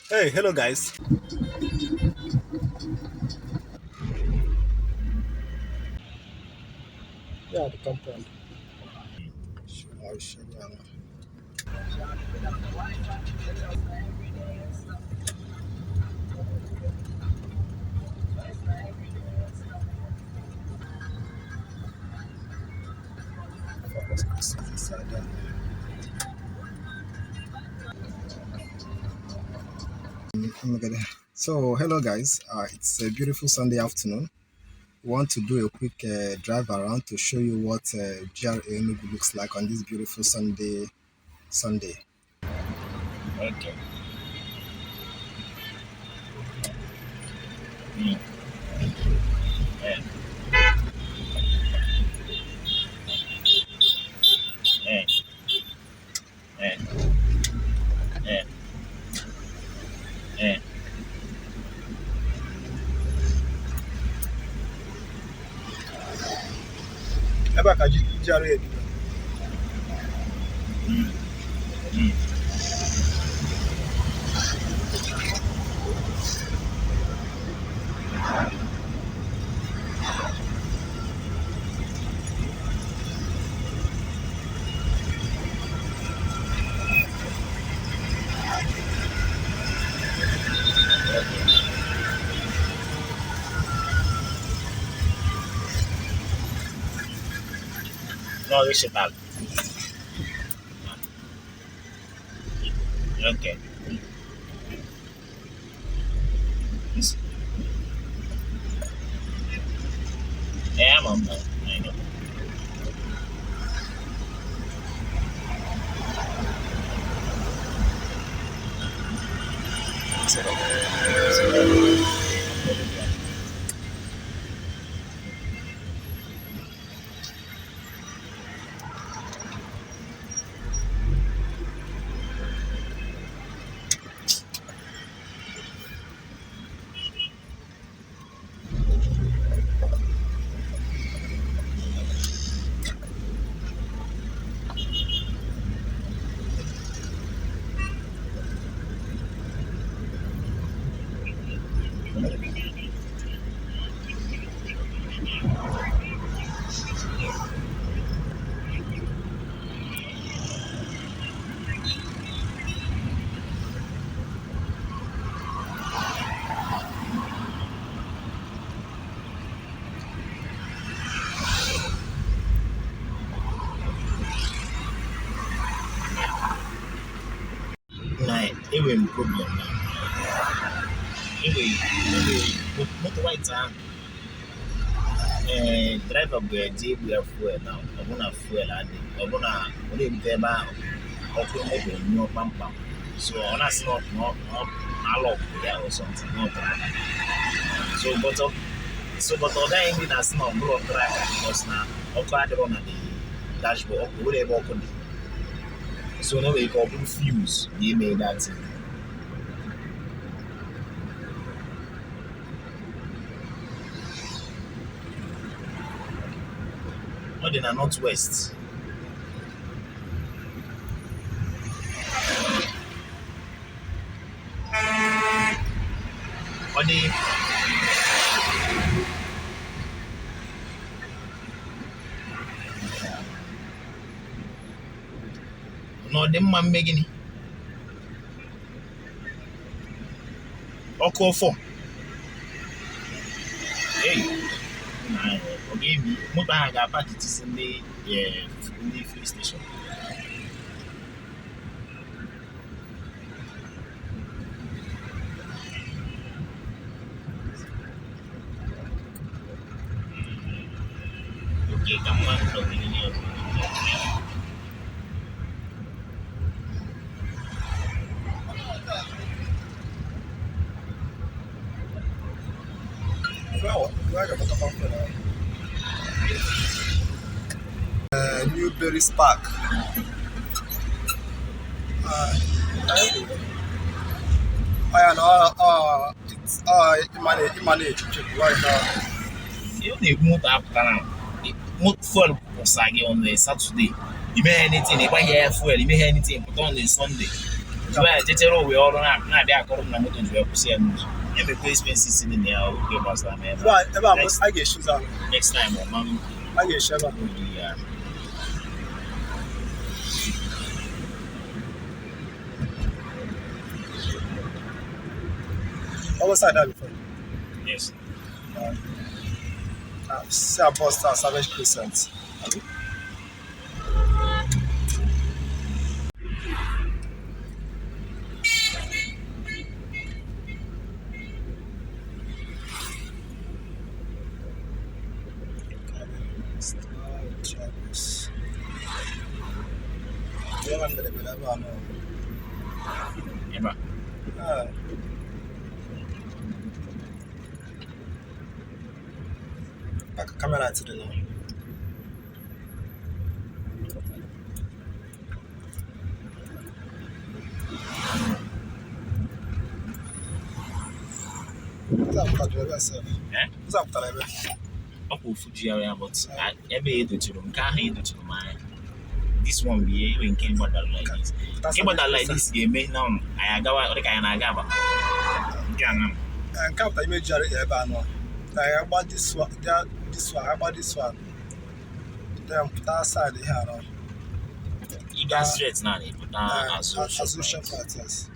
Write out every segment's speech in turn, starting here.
Hey, hello guys. Yeah, the compound. I'll show you now. Look at that. So, hello guys. It's a beautiful Sunday afternoon. We want to do a quick drive around to show you what GRA Enugu looks like on this beautiful Sunday. Okay. Mm. Yeah. Yeah. Yeah. Yeah. Yeah. Ebe a ka GRA dị. Mm. Mm. Okay. No, this is tal. Okay. This- Yeah, I'm on that. I know. Nah, even problem now. Even motor white time. Driver bụ eje ibu ya fuel na ọbụna fuel adị ọbụna ọ na-ebute ebe ahụ ọkụ ebe nyụọ kpamkpam so ọ na-asị na ọ alọkụ ya or something na ọtara aka so but ọ gaghị ndị na-asị na ọ bụrụ ọtara aka because na ọkụ adịrọ na the dashboard ọkụ were ebe ọkụ dị so na ọ nwere ike ọ bụrụ fuse na-eme that thing. Ọ dị na north west. Ọ dị na ọ dị mma mme gịnị ọkụ ọfọ ei na ọ ga-ebi moto ahụ ga-apaki tisi ndị fuel station. Oke ka mmadụ nọgide n'ọzọ. Newberry Spark. I know. It's manage right now. Ihe ọ na-ebu moto apụta na moto fuel pụsa gị on a Saturday. You make anything, you buy here fuel, you make anything, put on a Sunday. So I just tell we all na dey according na motor we pursue am. Every expenses in there okay pass am. Right, I get shoes out. Next time, mom. I get shoes. Yeah. I was like that before. Yes. See a bus star Savage Crescent. Yeah. Camera to the now. What's up with the yourself? What's up with the Up for GRA, but every year to them, can't hear to my. This one be when came about like this. Came about like this game, now I got what I got. And count the image no. I about this one, this one, about this one. Then put aside the hair on. You got straight now, but association parties.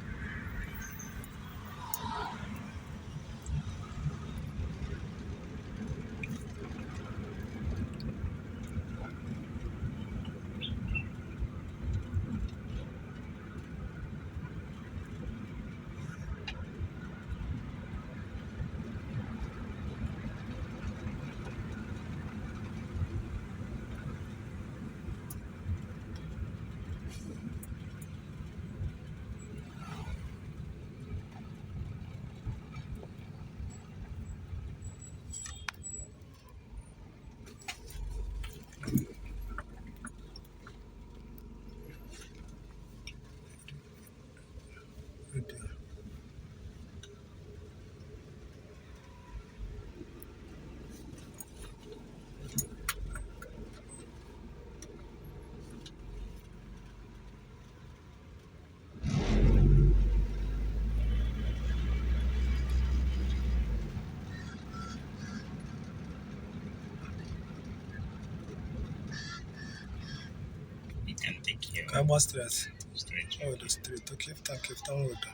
You can take care. How about stress? Straight. Oh, the street. Okay, thank you. Thank you.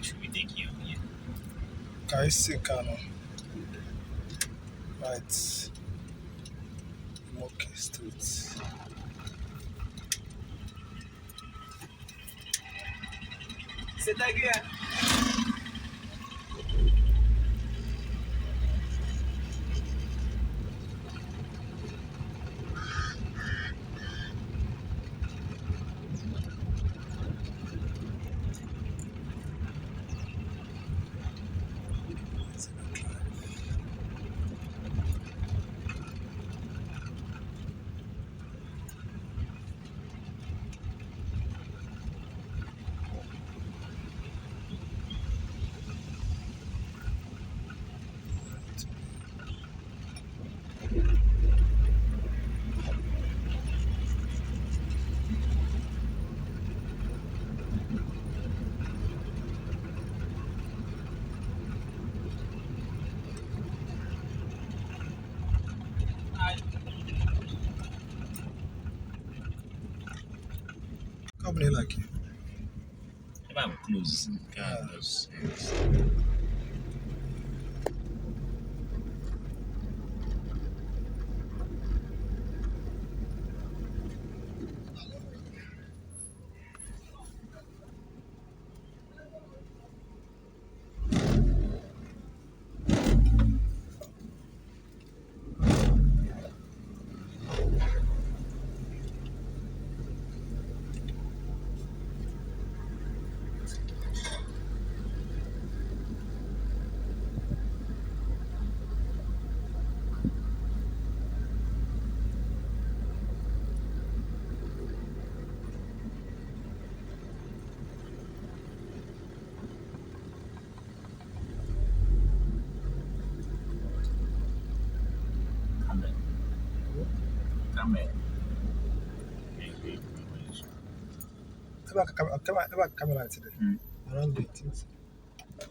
Should we take you here? Can you see Kano? Right. Okay, street. C'est ta gueule. Company like you. If I'm close, can't close. camel. Ever camera today. Around the 18th.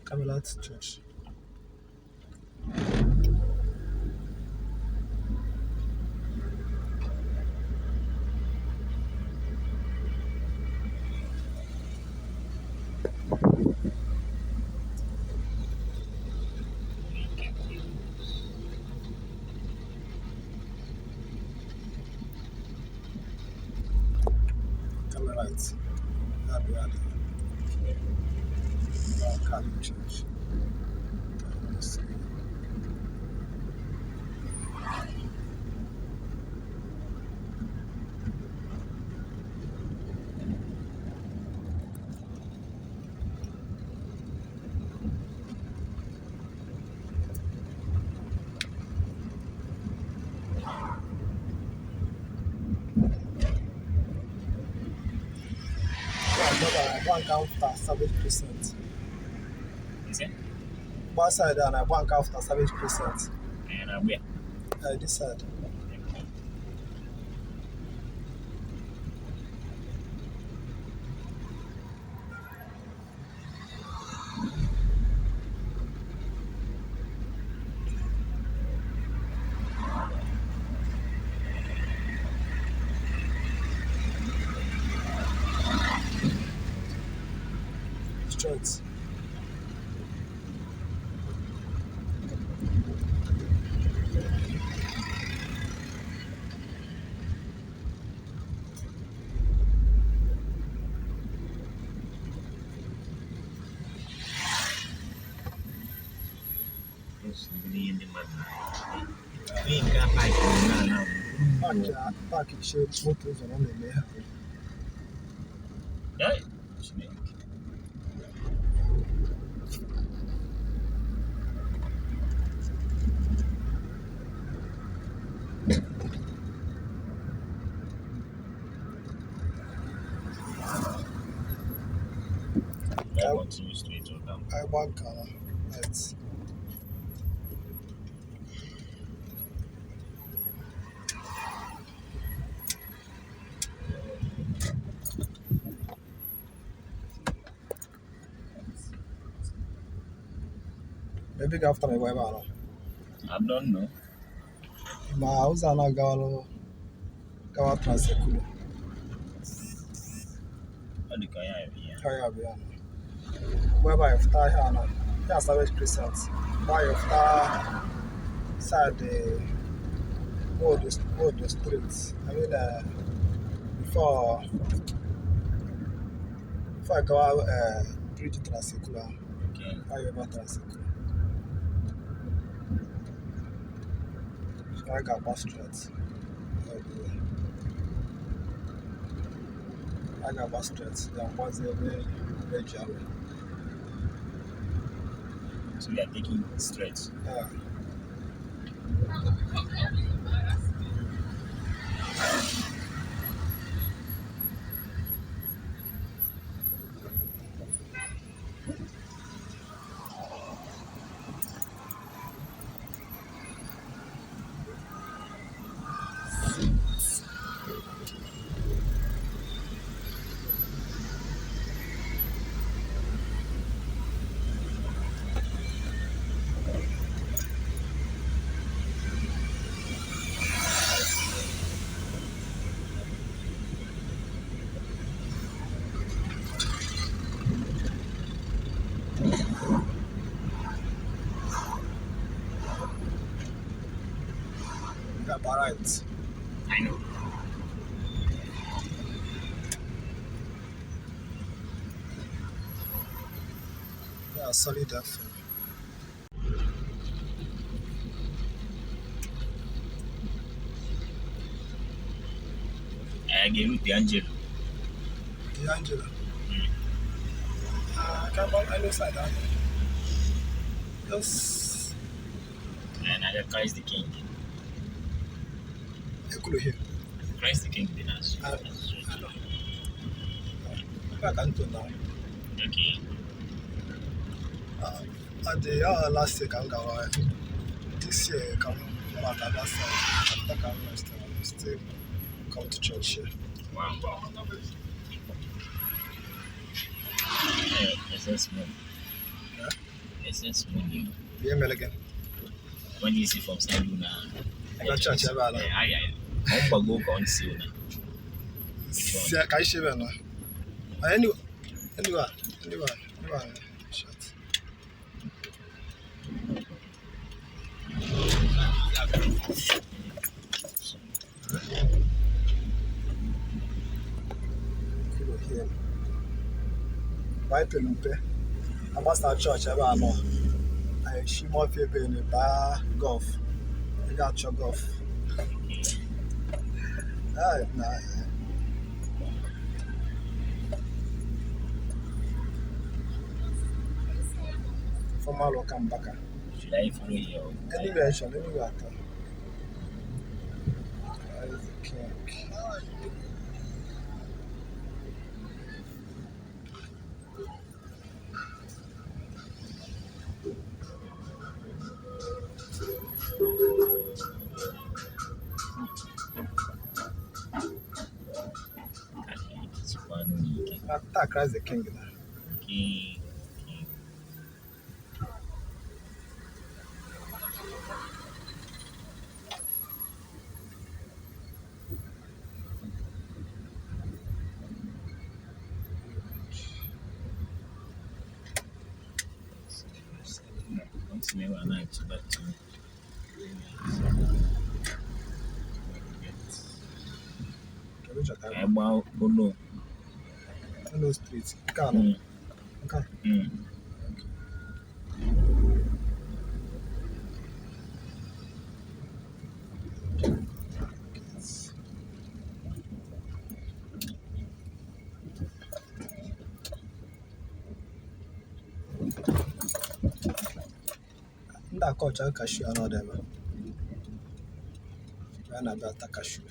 Camera to church. Camera it. Happy Catholic Church. I bank after Savage Crescent. Is it? One side and I bank after Savage Crescent. And where? This side. Straight. In the mud. We got like Park shade motors around the mayor. yeah. I continue straight on down. I bank right. Maybe after my wife. I don't know. My house are not Gawa Transeculo. How do I have here? Kaya Biana. Whereby after Hana, yeah, Savage Crescent. Why after side the streets. I mean, before I go out, bridge Transeculo. Okay. Why ever Transeculo? So I got bus straight. I got bus straight. Then once every GRA. So we are taking straight. Yeah. Yeah, but right. I know. Yeah, solid F. I gave you the angel. The Angela. I can't buy any side that. Just And I got Christ the King. Ekulu here. Christ the King did us. I can't do now. Okay. At the last year, can go. This year, come back at that side. After come next time, still. come to church here. Wow. SS money. Huh? SS money. Yeah, Milligan. When you see from Saluna. I got church about it. Aye. I'm going to go on soon. Can you share it? Anyone. Shut. Here. Why Pelumpe? I must have church about no. I she more people in the bar golf. I got your golf. Nah. Formal welcome back. Should I follow you? Anywhere, anywhere. That is the king. Attack Christ the king. King. Never night to that too. About Bono. Hello street. Okay. That culture cashew and all them. When I got a cashew.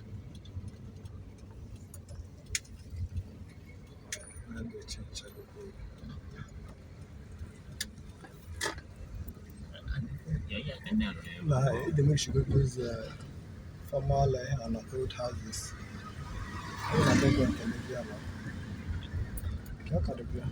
The make sure those formal and old houses. I don't know what to do.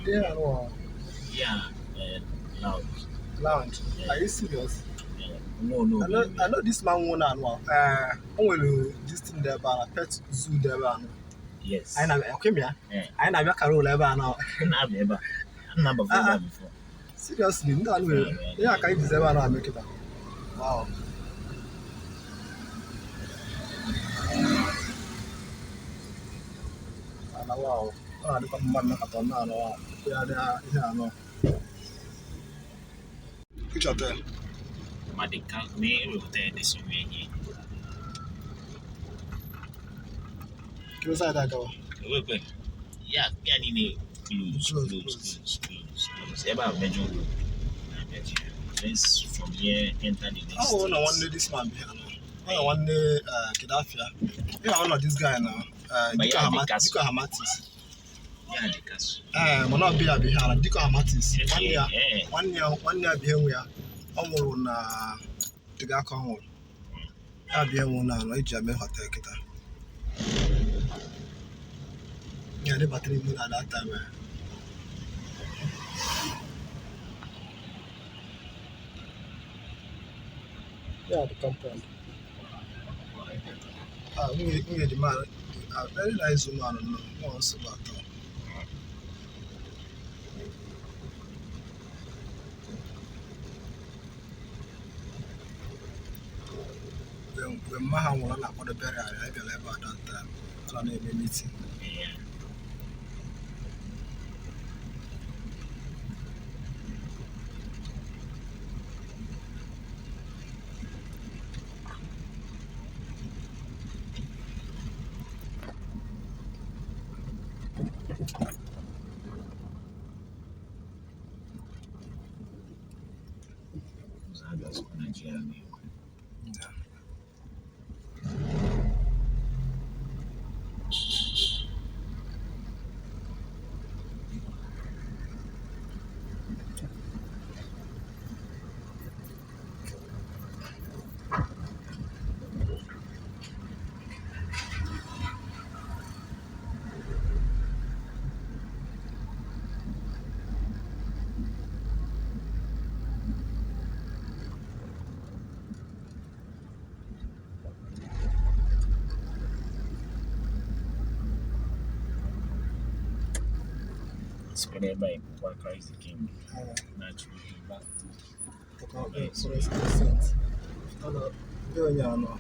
Yeah, no. Yeah, lounge. Lounge. Are you serious? No. I know this man won and one. Only this thing there, but pet zoo there. Yes. I know. Okay, me. I know. Carol ever now. Number before. Seriously, no way. Yeah, I can't deserve now. Make it. Wow. Wow. The man na katon na no. Yeah no. Which hotel? Madika me hotel this way here. Close that go. Wait. Yeah, need close. Ever major. Let's from here enter the next. Oh, no one this man here now. Oh, one day Kedafia. Yeah, I know this guy now. Diko Hamatis. Yeah, the castle. Not be a behind Diko Hamatis. 1 year behind we are almost na the guy come on. I be one now, no German hotel kita. Yeah, the battery moon at that time. Yeah, the compound. We the man, a very nice woman, no one so bad. When Maha will not put the berry, I had a level at that time. I don't know meeting. That's Nigeria. Yeah. Spread by what Christ the King. Uh, Naturally back about to the forest percent. Hello. Doing ya no.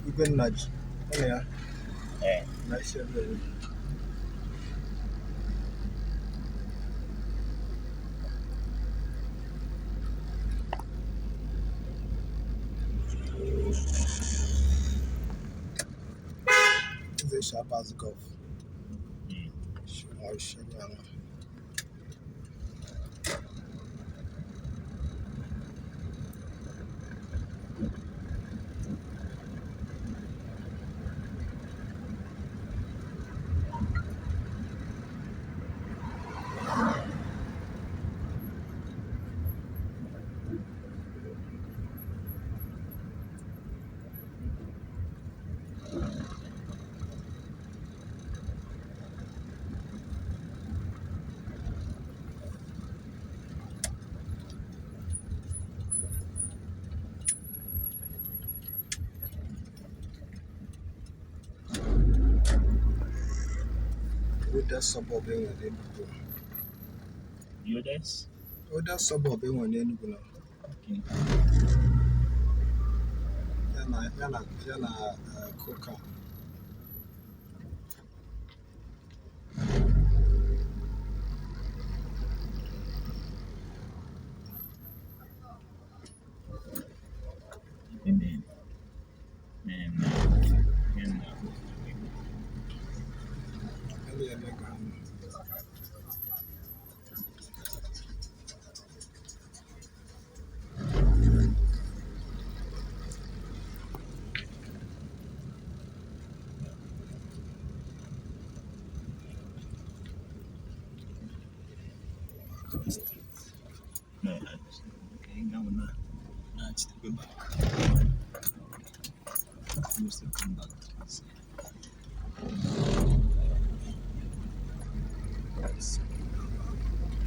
Even nudge. Yeah. eh, Nice very. Is a sharp as golf. I'll show you. With that suburb in Enugu. you this? Oh, that suburb in Enugu now. Okay. Yana Coca. Amen. Man, man, Any Emeka. no, I just Okay, now we're not. Now it's to go back. We must have come back.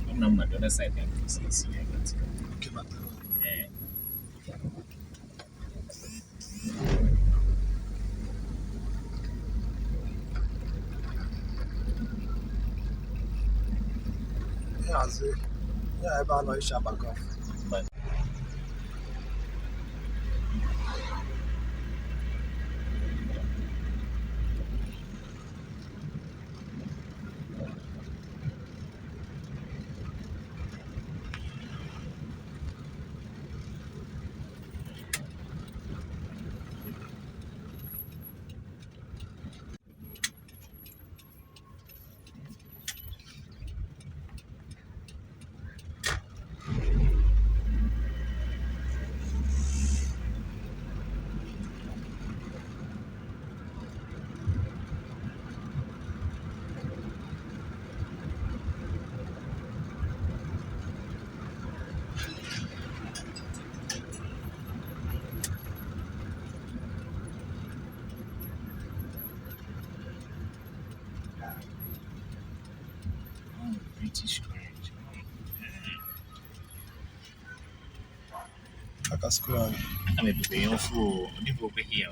I'm not the other side and see it. Okay, back. Eh, Yeah, yeah, I know sharp as golf. but British College. Like a school. I'm a bit of fool. People over here.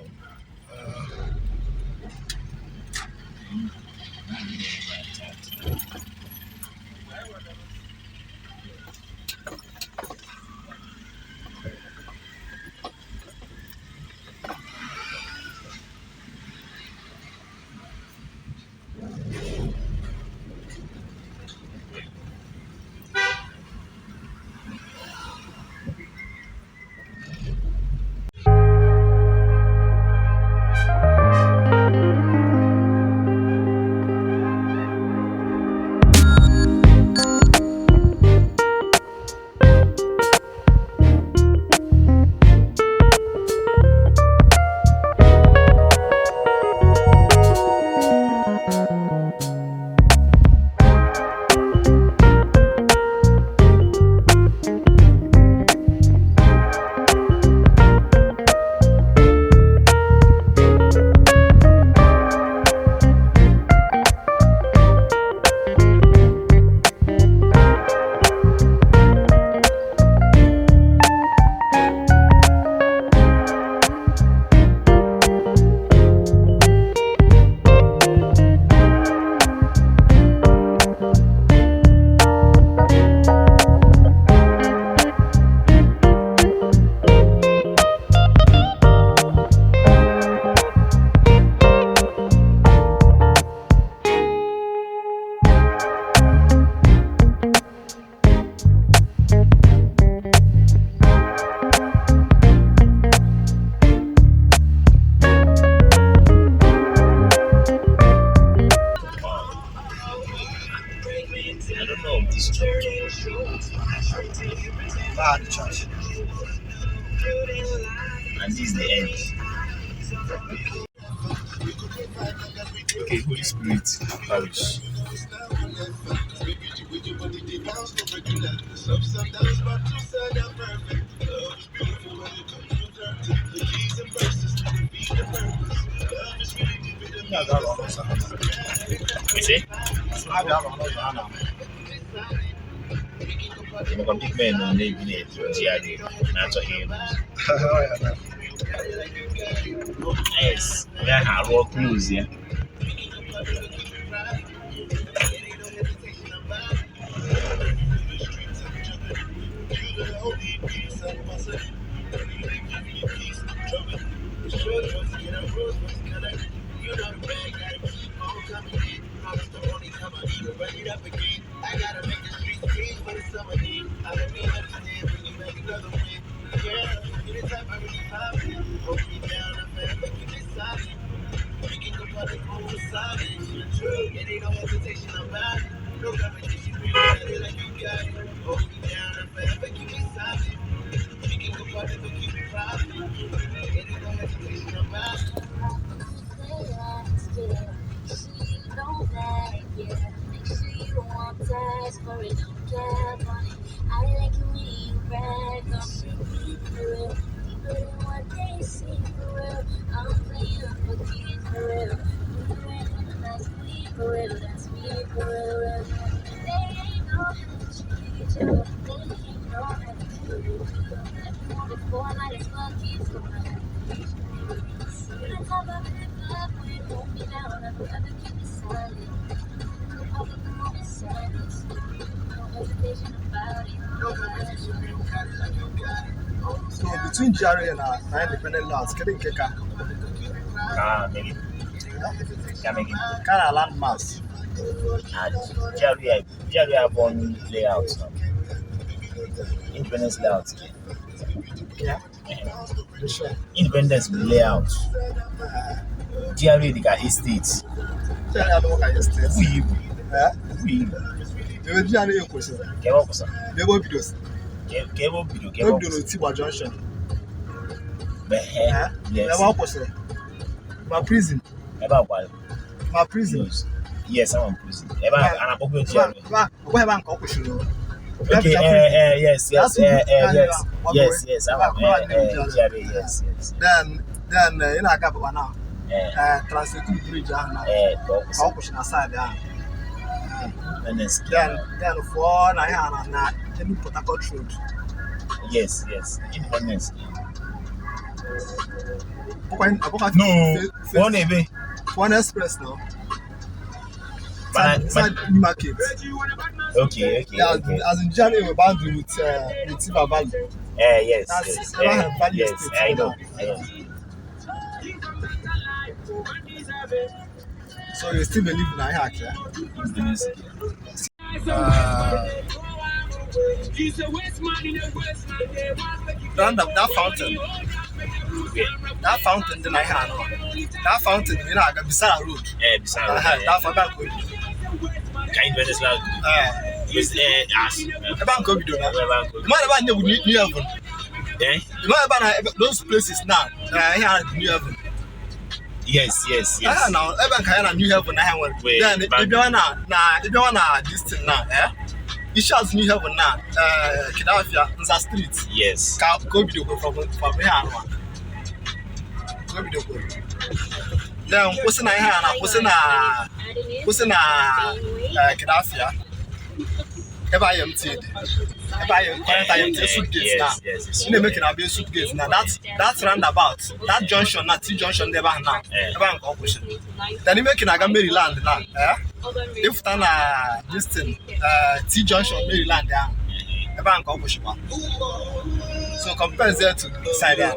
Ah, the church. And this is the end. Okay, Holy Spirit parish. You see? I'm going to pick men on the GRA. That's okay. Yes, we are our rock close, yeah. So between GRA and independent lands, getting keka. Maybe. Can make it. Kind of land mass. GRA born layout. Independence layout. Yeah. Sure. Independence layout. GRA the estate. GRA don't work at estate. We. Yeah. We. They will GRA your question. Kevo kusa. They will videos. Kevo video. Kevo video no Tiwa Junction. Yes. They will question. My prison. About my prison. Yes, I'm in prison. I'm open GRA. Where am I going? Okay, yes. Yes, I'm GRA, yes. Then you know I got one now. Translating bridge I'll push aside there. Then for na any Port Harcourt road. Yes. Independence. No, one express now. Inside New Market. Okay. As in GRA we're boundary with Tiba Valley. Yes. Yes, I know. So you still believe in Hack, yeah? That fountain. That fountain, then I had that fountain, you know, I got beside a road. That fountain. Can you understand? The bank of video. The man about New Heaven. The man about those places now. I had New Heaven. Yes. Now, everyone can have New Heaven. Then if you wanna this thing now, it shows New Heaven now. Kidafia, Nza Street. Yes. Go video from here. Go video. Then what's in Kidafia? If I am suitcase now. You make it a big suitcase now. That's roundabout. That junction, that T junction there now. Then you make it a Maryland now. If this thing, T junction Maryland there. So compare that to the side there.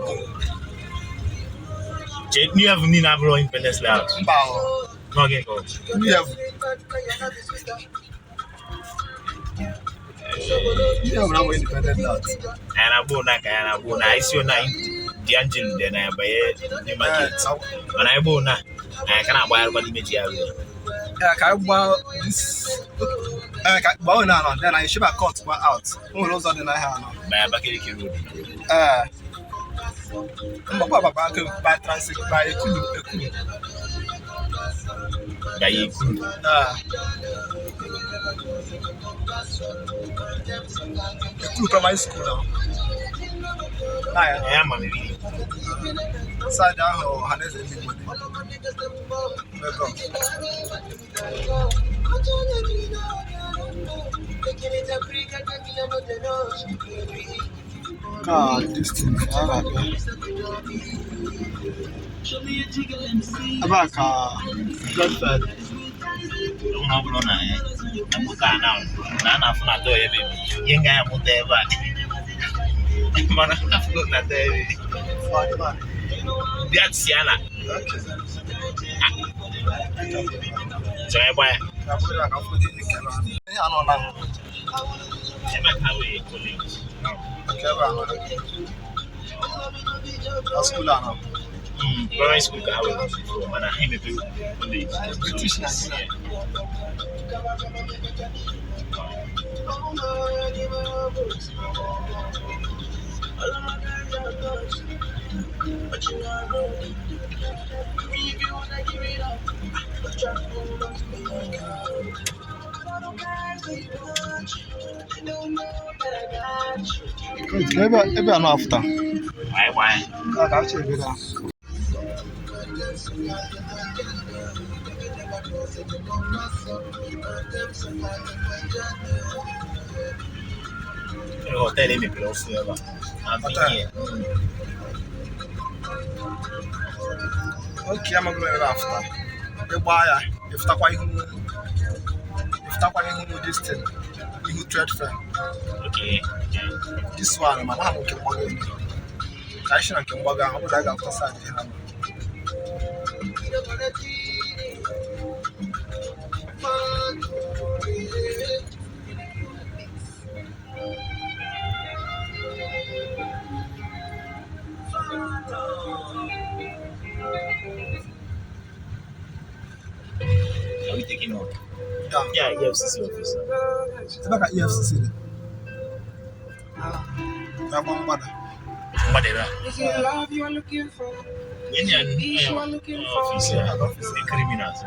New Heaven in Abro Independence Layout. Okay, go. New Heaven. Independent Layout. And I see you now. The engine then I buy New Market. When I go now, I cannot buy everybody. Can I buy this? Can I now? Then I should have cut out. Who knows what I have now? By Abakaliki Road. By transit by Ekulu. By Ekulu. Ekulu primary school now. I am a baby. Side down or Hannes anybody. God, this thing. About Godfather. Don't have no name. I'm going now. None of my door, baby. Young guy, I'm there, but man, I've got that there. That's Siana. So I buy. I'm not away, colleagues. School now. Primary school, I was before, and I him a colleagues. Maybe I'm after. Why? I'll check it out. Hotel me plus ever. I've been here. Okay, I'm going after. The buyer, if Takwani who this thing, you trade fair. Okay. This one, my mom can bug me. I shouldn't can bug out. How would I go outside? Are we taking off? Yeah, EFCC officer. It's back at EFCC. I'm on mother. Whatever. Indian officer, the criminals.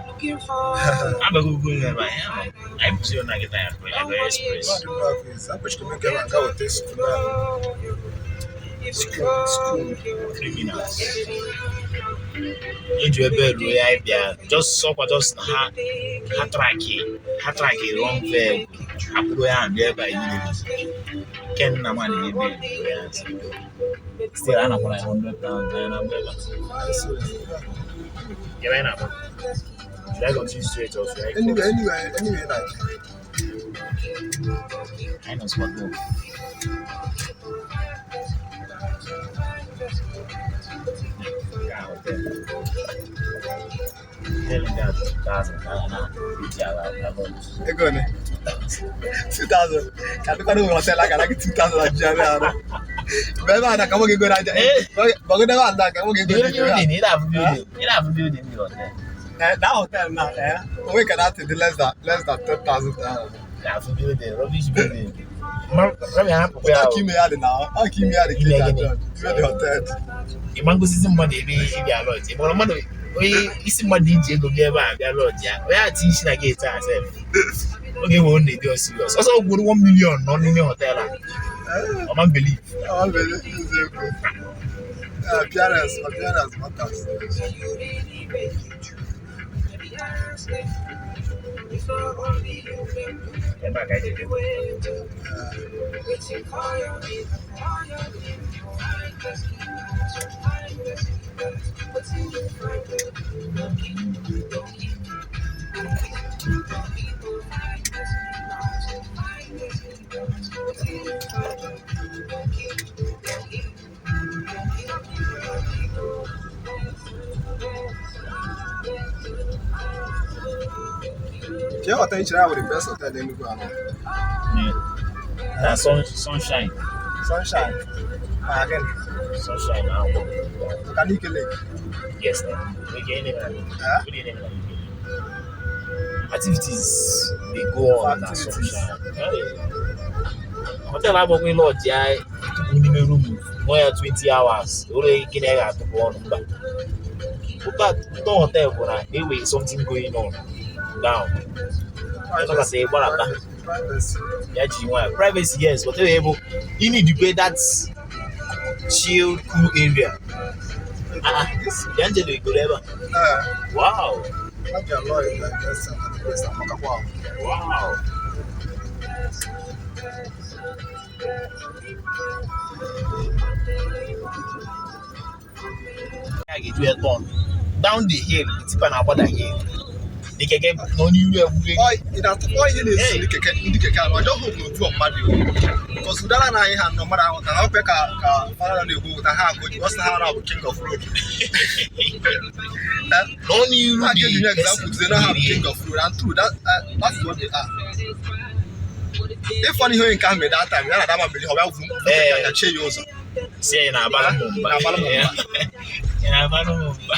I'm a Google never. I'm sure I get that. I go express. I'm pushing to make a go with this school Criminals. Into a bed where I be just so just hat track wrong there. I put and there by you. Can no money be still, I'm not 100,000. I'm never. Yeah, man. Should I continue straight or should I go? Anyway, like. I know spot go. Tell me that 2,000. You're going 2,000. Can you go hotel like 2,000 at GRA? But I can't go to but never had that. I'm going to go to have building the hotel. That hotel now, we can have to do less than 10,000. Have building, rubbish building. I'll keep me out now. I'll keep me out the hotel. You man go see somebody be a lot. You man we somebody DJ go get back a lot. Yeah, we are teaching again ourselves. Okay, we only do serious. Also, go 1 million non in the hotel. I man believe. I believe it's okay. Appearance matters. Yeah, I think I would the best hotel in Enugu. That's sunshine. Sunshine. Again. Sunshine now. Can you kill it? Yes, we get it. We didn't activities they go on in Activities. Assumption. Hotel I'm going lodge yeah in the room more 20 hours. Only can I have to go on but no hotel but anyway something going on down. I don't say what Privacy. yeah, privacy, yes, but you need to pay that chill, cool area. The Angelo go there. Wow. Have your lawyer like this. Wow. I get to a ton. Down the hill, it's an about the hill. They can get no new way. Why you need to indicate I don't hope no do mad because Udala na I have no matter how quick I follow the go that have good what's how now king of road. No new I give you an example, they don't have king of road and true that's what they are. If funny who come that time, then I believe how can change yours. Say na Balamumba. Na Balamumba.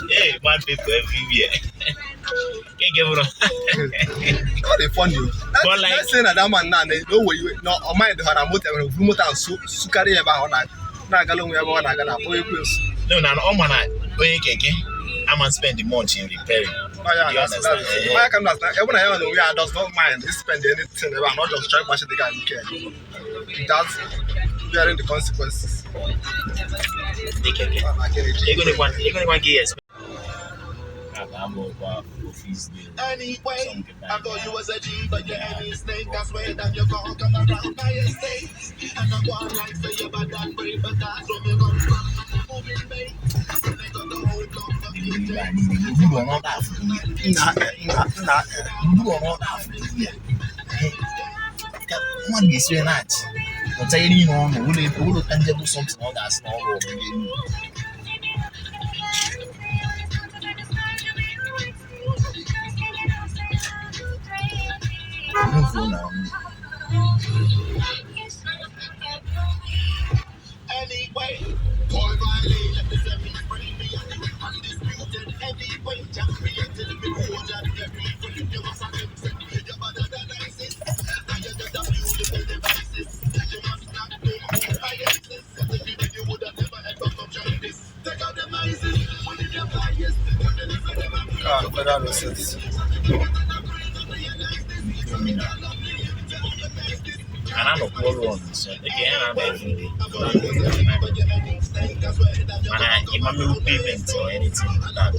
Hey, man, people everywhere. Can't give it. What a funny. Let's say that man now, no way you no on my the Haramote and Rumuta and Sukari about that. Nagalong, we have one. I got a boy. No, no, no, man. I'm gonna spend the month in repairing. Why can not? When I know we are does not mind spend anything about not just trying to the guy you care. That's bearing the consequences. You're gonna get I'm over office day. Anyway, I thought you was a G, but you're any snake. I swear that you're gonna come around my estate. And I'm going like say you're bad and brave, but that's where we come from. Moving babe. They got the whole block of you. You don't know that for me. You don't know that for me. What is your night? I'm telling you, will tangible something all that's not wrong. Anyway, boy, violate, let me set me free. Me undisputed anyway. Just created me more than every free. You must have them set me. You're better than ISIS. And you're just a beautiful devices. You must not know who I exist. If you would have never ever come join this. Take out the mices. When you get biased. But that makes sense. And I don't call on so again I'm every day. And I no payment or anything that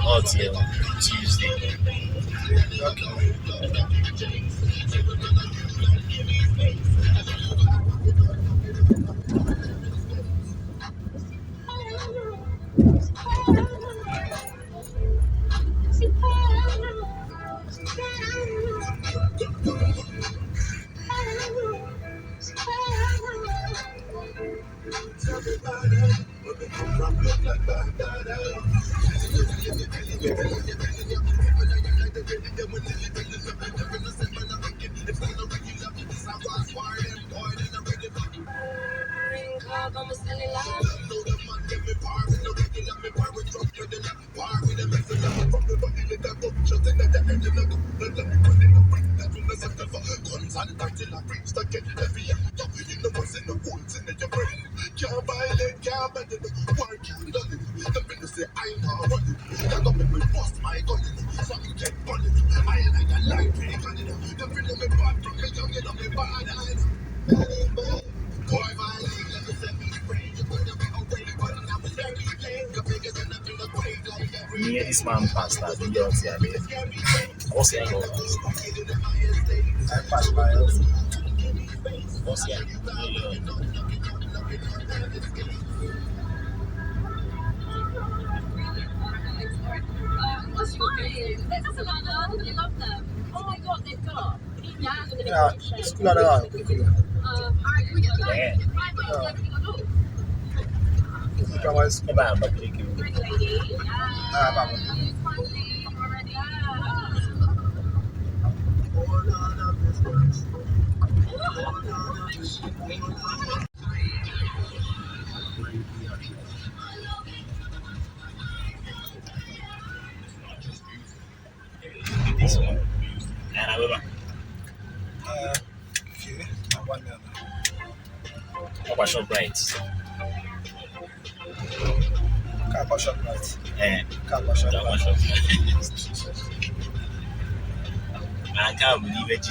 until Tuesday. Me and this man passed that we don't see again. What's your name? I pass by also. What's your That's fine. It doesn't matter. I really love them. Oh my god, they're dark. Yeah, school at all. yeah. Come on, school. About but you can this one. And I will Okay, I want that. shop right. Car shop right. Car Shop right. shop. I can't believe it.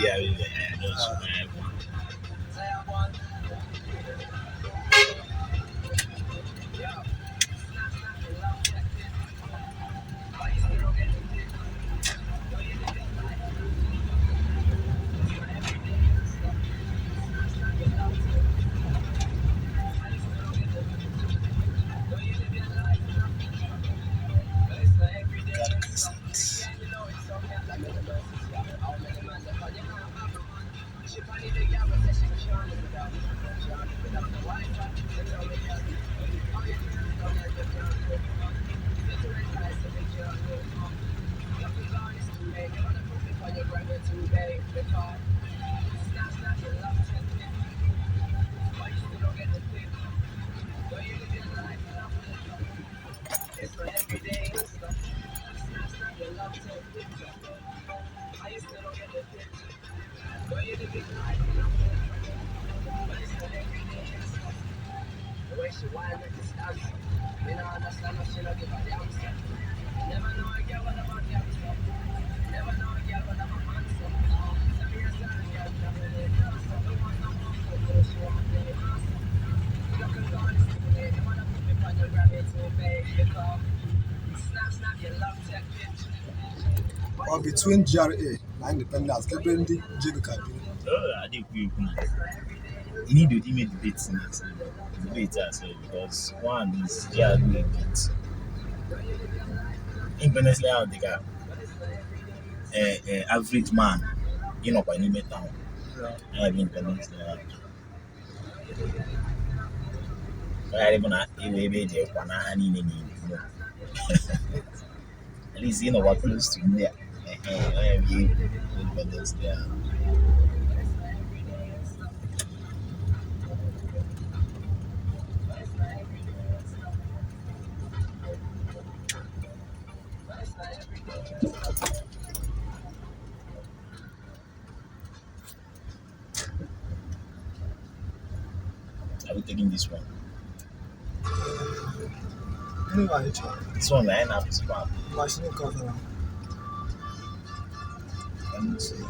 Or between GRA and Independence, Kebendi, Jibika. I did you need to make debates in it. Debate as well because one is GRA bit. Independently out the gap. Average man, you know, by any town. I have independently out. I even a there one honey at least you know what close to there. I have you independence there. Are we taking this one? Anyway, This one line up is bad. machine cover. Let me see. You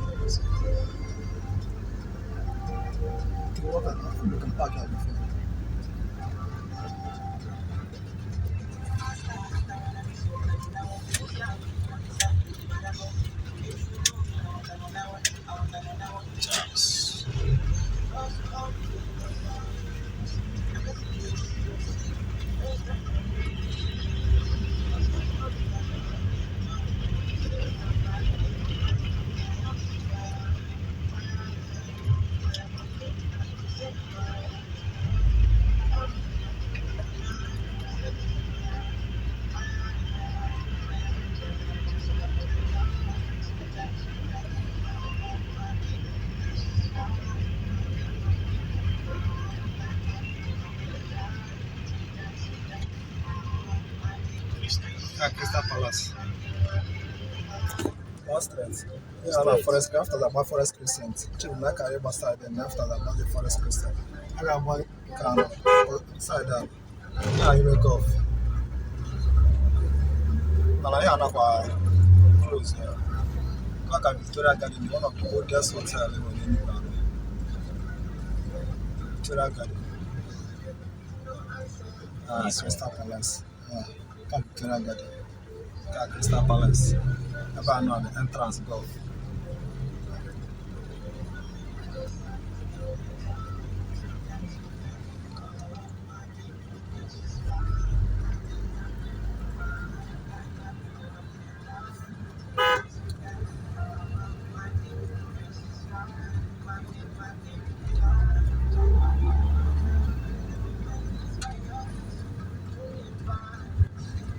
can park out before. Chance. Crystal Palace. Last straight. Yeah, Straight. like Forest after that, Forest Crescent. Actually, like I ever started, then after that, the Forest Crescent. I got one can inside that. Yeah, you make off. And I have close here. Like a Victoria Garden, one of the oldest hotels in Enugu. Victoria Garden. Crystal Palace. Yeah, Victoria Garden. Crystal Palace. Ever know the entrance go.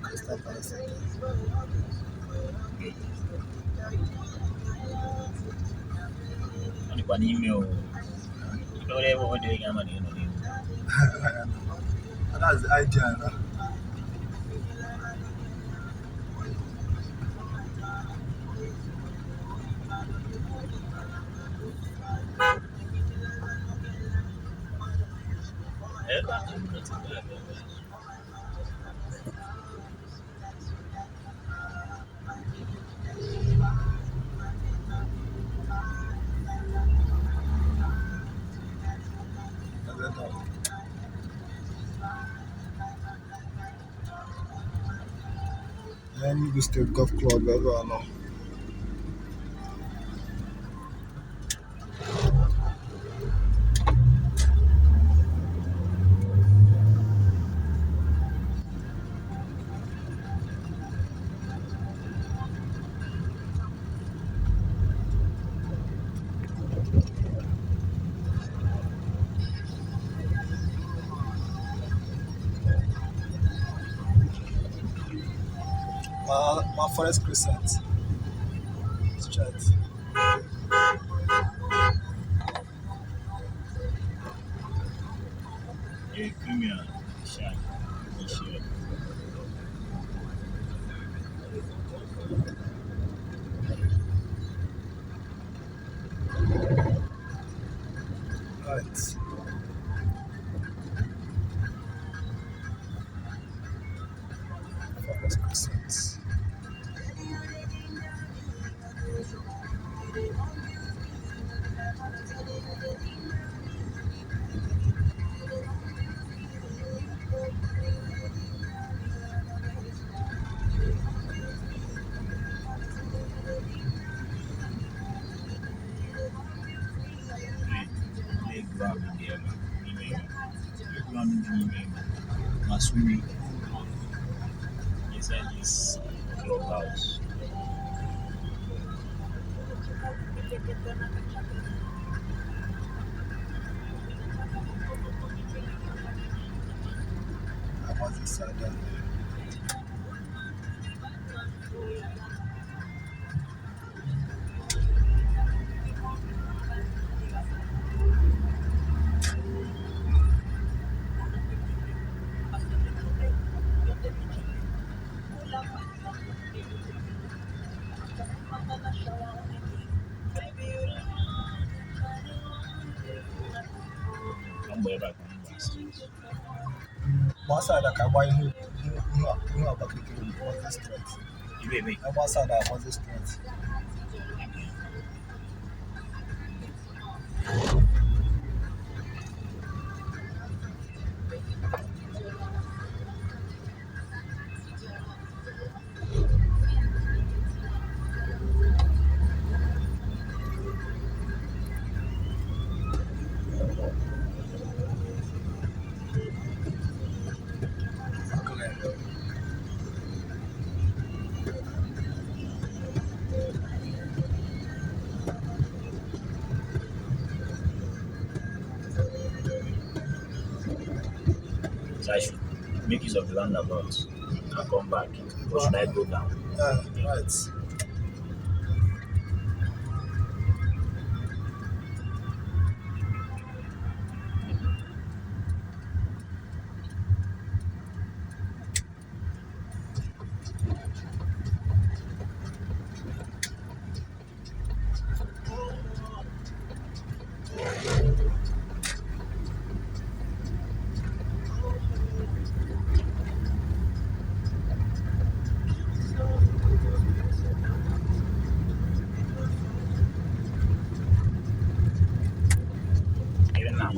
Crystal Palace. On the email. You know whatever we're doing, I'm on And that's the idea. No? Enugu State Golf Club ebe a nọ. Ma Forest Crescent straight. Premier Shark. Sure. Right. Forest Crescent. Playground in the area. Playground in the area. Masumi inside this clubhouse. I was inside there. I'm way back on the street. One side I can buy who are back in the street. You may make And one side I was the street. so I should make use of the roundabout and come back. Or should I go down? Right. Even now,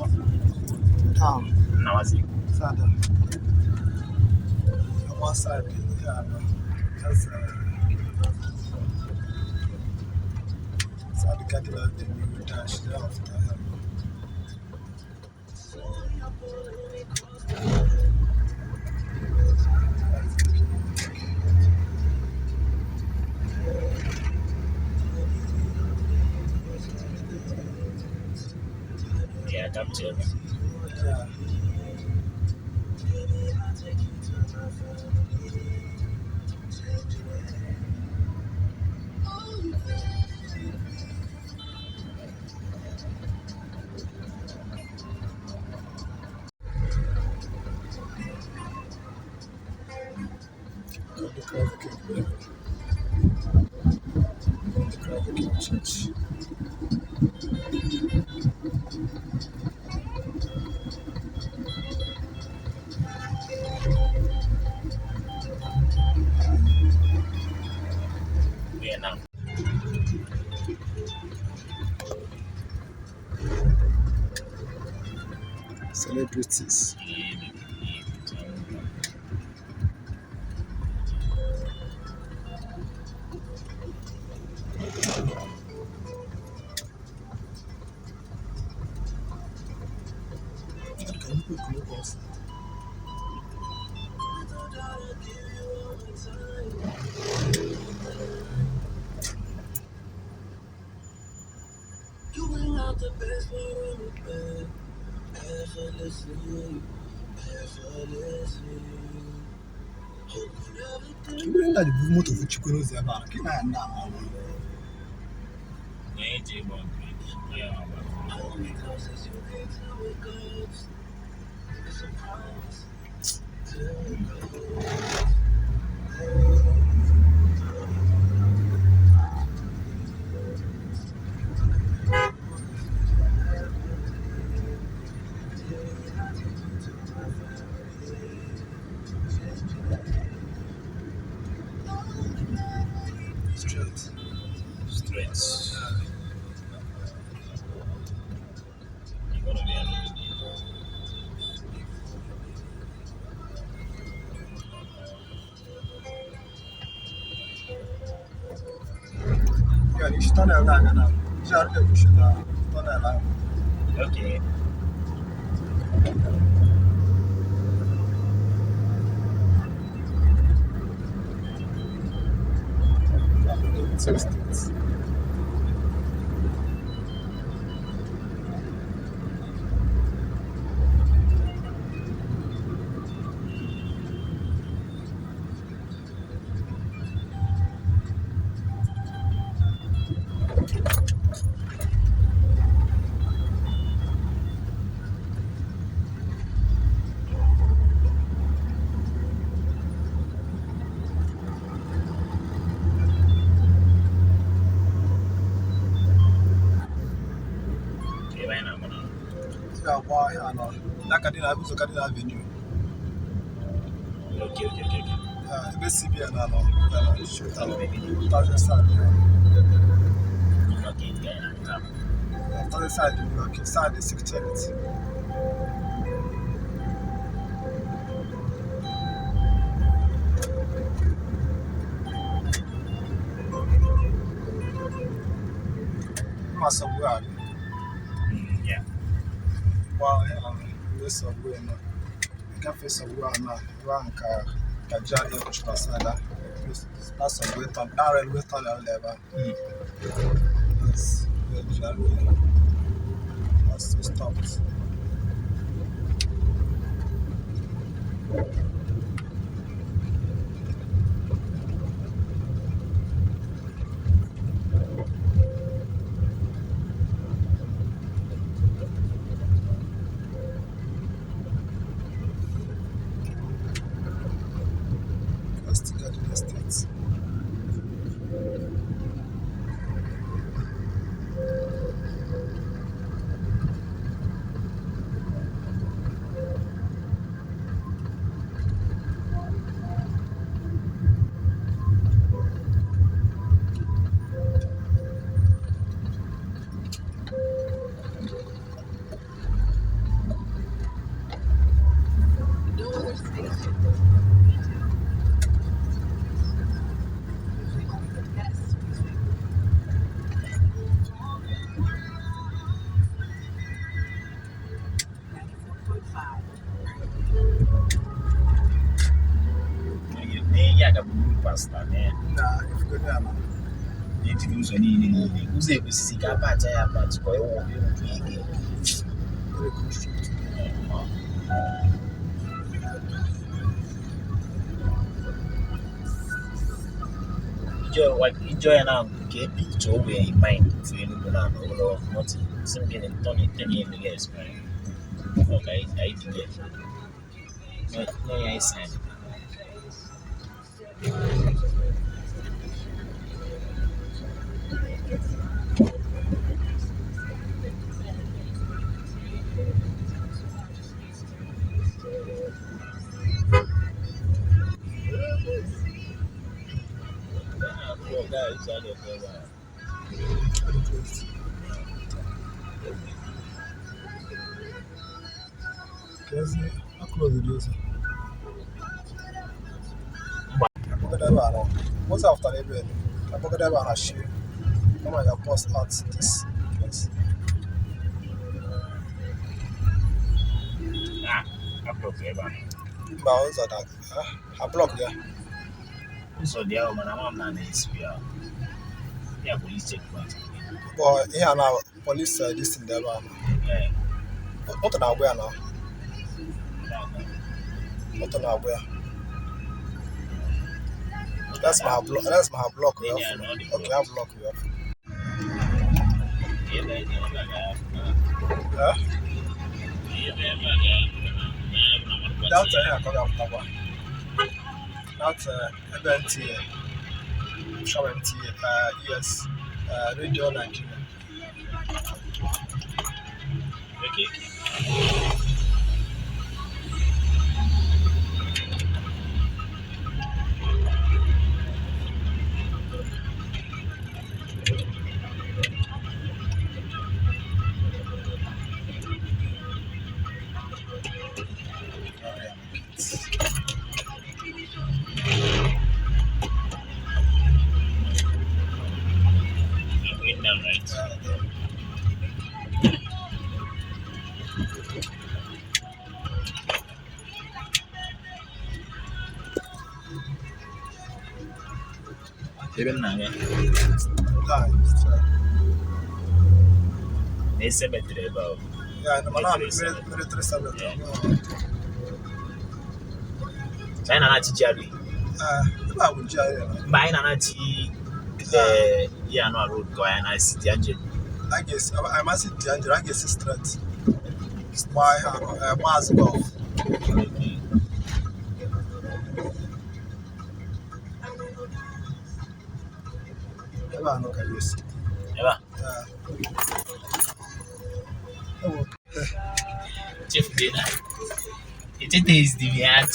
Now, I see. side on one side, yeah, no. That's side the Cadillac, then you dash there after. Yeah, captured. Yeah. The Christ King Church. here now. Celebrities. Can you put look off? You bring out the best part of me, babe. Effortlessly, effortlessly. Hope you never do. You bring that the movement of Chikono Zeba. Can I now? Hold me close as you cling to a ghost. It's a promise to go. Straight. Straight. You're gonna be alone. Yeah, you should turn around now. You should turn around. Okay. Straight. Okay, right now, man. Yeah, why? I know. That Cardinal Avenue. Okay. Yeah, the CBN, I know. Shoot Oh, out. baby. Thousand side. Okay, yeah, come. Thousand side, okay. Side the secretariat. Mass of where? Yeah. Wow, yeah, less of where now. You can face of where now. Rank GRA Enugu Pasada. Pass of where on railway tunnel level. Yes, GRA. That's to stop. First Garden Estate. No other station. Yes. Yeah, the blue pasta, man. Nah, if you go there now. Need to use any. Who's able to see a patch? I have patch. Go away. Very constructed. Enjoy now. Get picture where in mind. For you know now, or not. Something in 10 years, man. Okay, I did it. No, I said. Poor guys, Because I close the doors. What's after the bed? I forgot about a shoe. Come on, you post out this place. But also that I block there. So the other man, I'm not nice. Yeah, police checkpoint. But here now, police this in the van. Yeah. What an aware now? What an aware? That's my block. That's my block. Okay, I block you off. Huh? That's I come after one. That's MNT, Show MT, yes, Radio Nigeria. Even now, they cemetery about. Yeah, no, military cemetery. China Nachi I would jail. Buying an Nachi, yeah, no road go and I see the engine. I guess I must see the engine. I guess it's straight. Why miles ago? Never look at this. Never. Chief dinner. It is the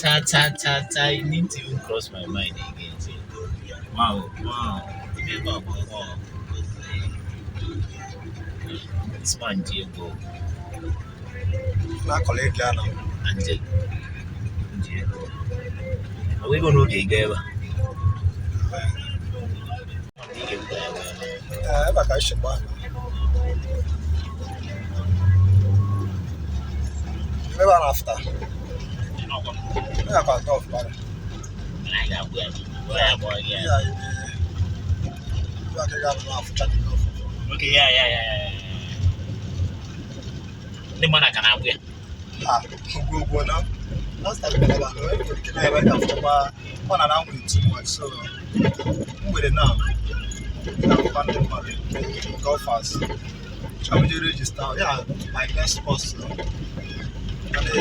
cha. You need to even cross my mind again. Wow. Wow. This man Diego. My colleague Ghana. And Diego. Are we going to get together? Like I should buy. Never after. I got off, man. I got well. Yeah. Okay, yeah. The man I can have with. Go now. Last time I went after one and I'm with too much, so with it now. Go fast. How would you register? Yeah, my best boss. There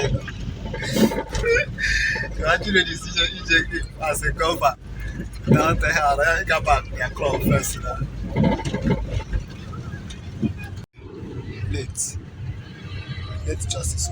you go. You actually register as a cover. Now the hell, I got back your club first. Late justice.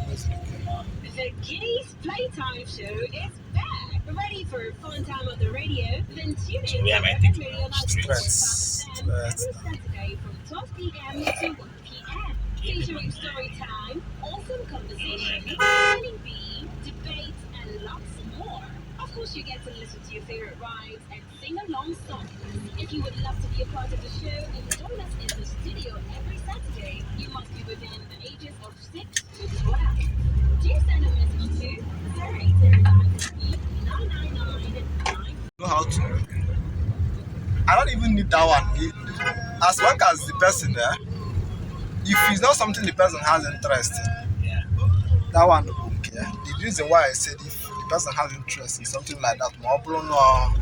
The Kitty's Playtime Show is back. Ready for a fun time on the radio? Then tune in to FM Radio Stress. every Saturday from 12 p.m. to 1 p.m. Featuring story time, awesome conversation, spelling bee, debates, and lots more. Of course, you get to listen to your favorite rhymes and sing along songs. If you would love to be a part of the show and join us in the studio every Saturday, you must be within the ages of 6 to 12. Do send a message to 0809 Know how to. I don't even need that one. As long as the person there, if it's not something the person has interest in, that one okay. The reason why I said if the person has interest in something like that, more no.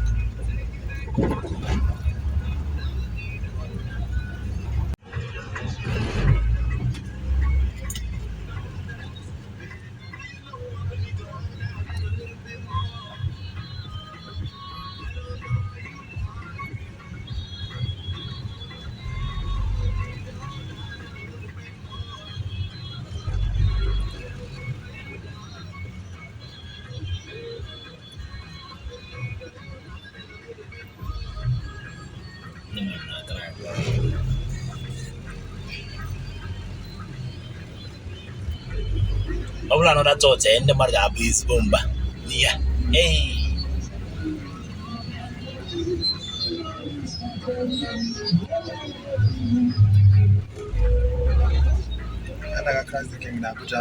Ọ bụrụ anọda chọọchị ndị mmadụ ga-abụ ezigbo mba n'ihe ei Anaga Christ the King na Abuja.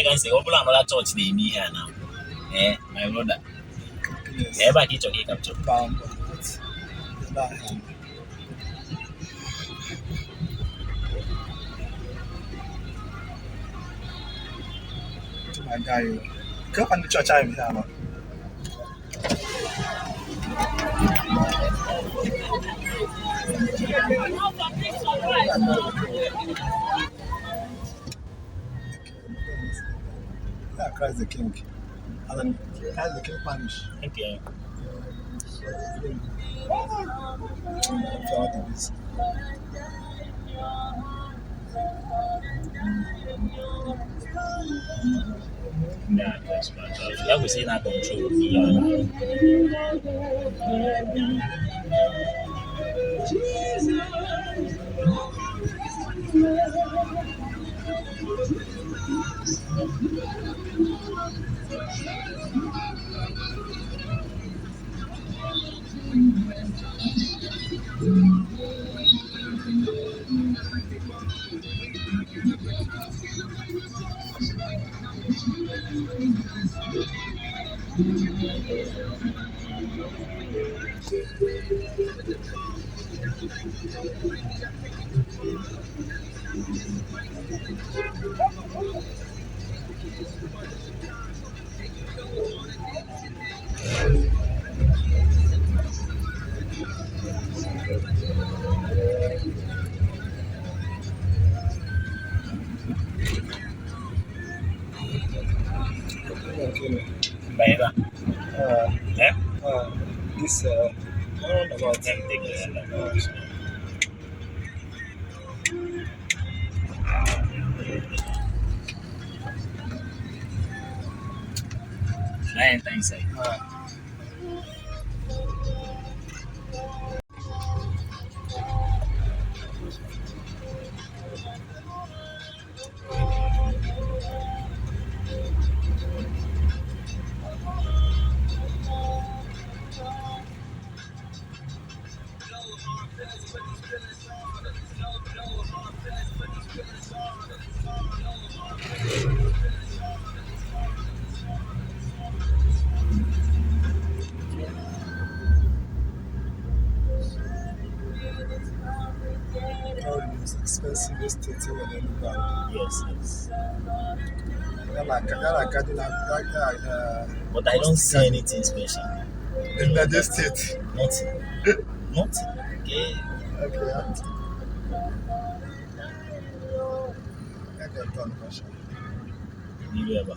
ga nsị ọ bụrụ anọda chọọchị na-eme ihe a na my brother ebe a ka ị chọrọ ka ị kapchọ my guy, come on the church I'm here now. Yeah, Christ the King. And then Christ the King parish. Okay. Nah, that's my job. Yeah, we see that control. Baik lah. This about Lain tak insai. expensive estate in Enugu. Yes. But I don't see anything special. In the state? Nothing. Okay. Ever.